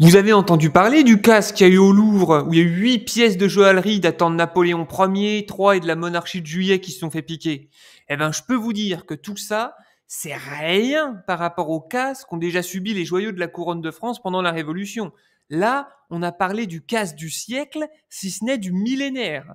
Vous avez entendu parler du casse qu'il y a eu au Louvre, où il y a eu 8 pièces de joaillerie datant de Napoléon Ier, 3 et de la monarchie de Juillet qui se sont fait piquer. Eh ben, je peux vous dire que tout ça, c'est rien par rapport au casse qu'ont déjà subi les joyaux de la couronne de France pendant la Révolution. Là, on a parlé du casse du siècle, si ce n'est du millénaire.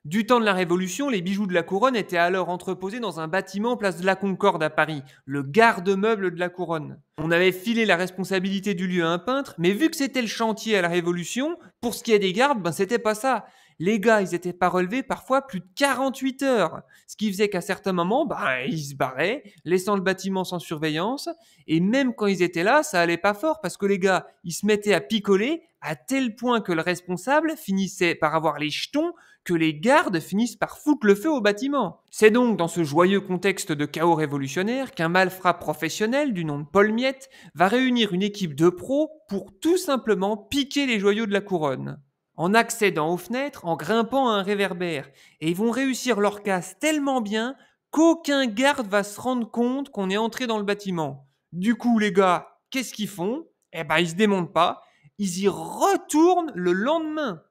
Du temps de la Révolution, les bijoux de la couronne étaient alors entreposés dans un bâtiment place de la Concorde à Paris, le garde-meuble de la couronne. On avait filé la responsabilité du lieu à un peintre, mais vu que c'était le chantier à la Révolution, pour ce qui est des gardes, ben c'était pas ça. Les gars, ils étaient pas relevés parfois plus de 48 heures, ce qui faisait qu'à certains moments, ils se barraient, laissant le bâtiment sans surveillance, et même quand ils étaient là, ça allait pas fort parce que les gars, ils se mettaient à picoler à tel point que le responsable finissait par avoir les jetons que les gardes finissent par foutre le feu au bâtiment. C'est donc dans ce joyeux contexte de chaos révolutionnaire qu'un malfrat professionnel du nom de Paul Miette va réunir une équipe de pros pour tout simplement piquer les joyaux de la couronne. En accédant aux fenêtres, en grimpant à un réverbère, et ils vont réussir leur casse tellement bien qu'aucun garde va se rendre compte qu'on est entré dans le bâtiment. Du coup, les gars, qu'est-ce qu'ils font? Eh ben, ils se démontent pas, ils y retournent le lendemain.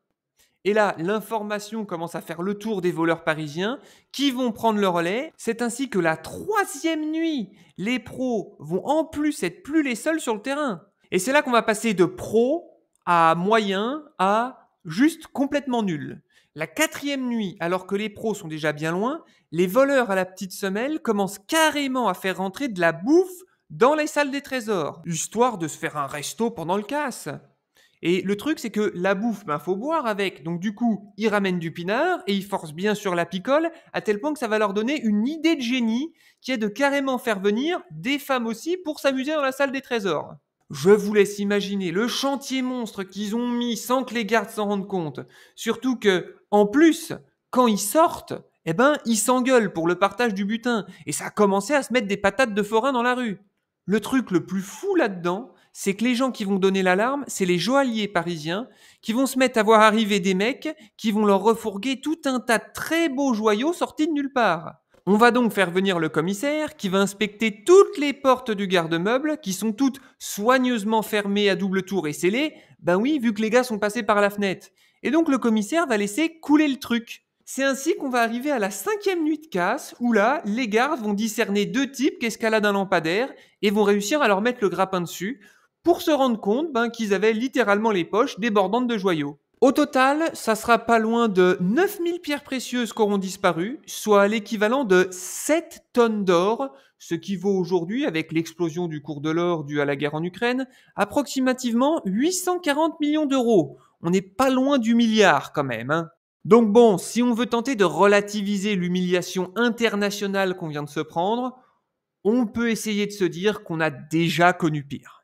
Et là, l'information commence à faire le tour des voleurs parisiens qui vont prendre le relais. C'est ainsi que la troisième nuit, les pros vont en plus être plus les seuls sur le terrain. Et c'est là qu'on va passer de pro à moyen à juste complètement nul. La quatrième nuit, alors que les pros sont déjà bien loin, les voleurs à la petite semelle commencent carrément à faire rentrer de la bouffe dans les salles des trésors, histoire de se faire un resto pendant le casse. Et le truc, c'est que la bouffe, faut boire avec. Donc du coup, ils ramènent du pinard et ils forcent bien sur la picole, à tel point que ça va leur donner une idée de génie qui est de carrément faire venir des femmes aussi pour s'amuser dans la salle des trésors. Je vous laisse imaginer le chantier monstre qu'ils ont mis sans que les gardes s'en rendent compte. Surtout que, en plus, quand ils sortent, ils s'engueulent pour le partage du butin. Et ça a commencé à se mettre des patates de forain dans la rue. Le truc le plus fou là-dedans, c'est que les gens qui vont donner l'alarme, c'est les joailliers parisiens qui vont se mettre à voir arriver des mecs qui vont leur refourguer tout un tas de très beaux joyaux sortis de nulle part. On va donc faire venir le commissaire qui va inspecter toutes les portes du garde-meuble qui sont toutes soigneusement fermées à double tour et scellées, oui, vu que les gars sont passés par la fenêtre. Et donc le commissaire va laisser couler le truc. C'est ainsi qu'on va arriver à la 5e nuit de casse, où là, les gardes vont discerner 2 types qui escaladent un lampadaire et vont réussir à leur mettre le grappin dessus pour se rendre compte qu'ils avaient littéralement les poches débordantes de joyaux. Au total, ça sera pas loin de 9000 pierres précieuses qui auront disparu, soit l'équivalent de 7 tonnes d'or, ce qui vaut aujourd'hui, avec l'explosion du cours de l'or due à la guerre en Ukraine, approximativement 840 millions d'euros. On n'est pas loin du milliard quand même, hein. Donc bon, si on veut tenter de relativiser l'humiliation internationale qu'on vient de se prendre, on peut essayer de se dire qu'on a déjà connu pire.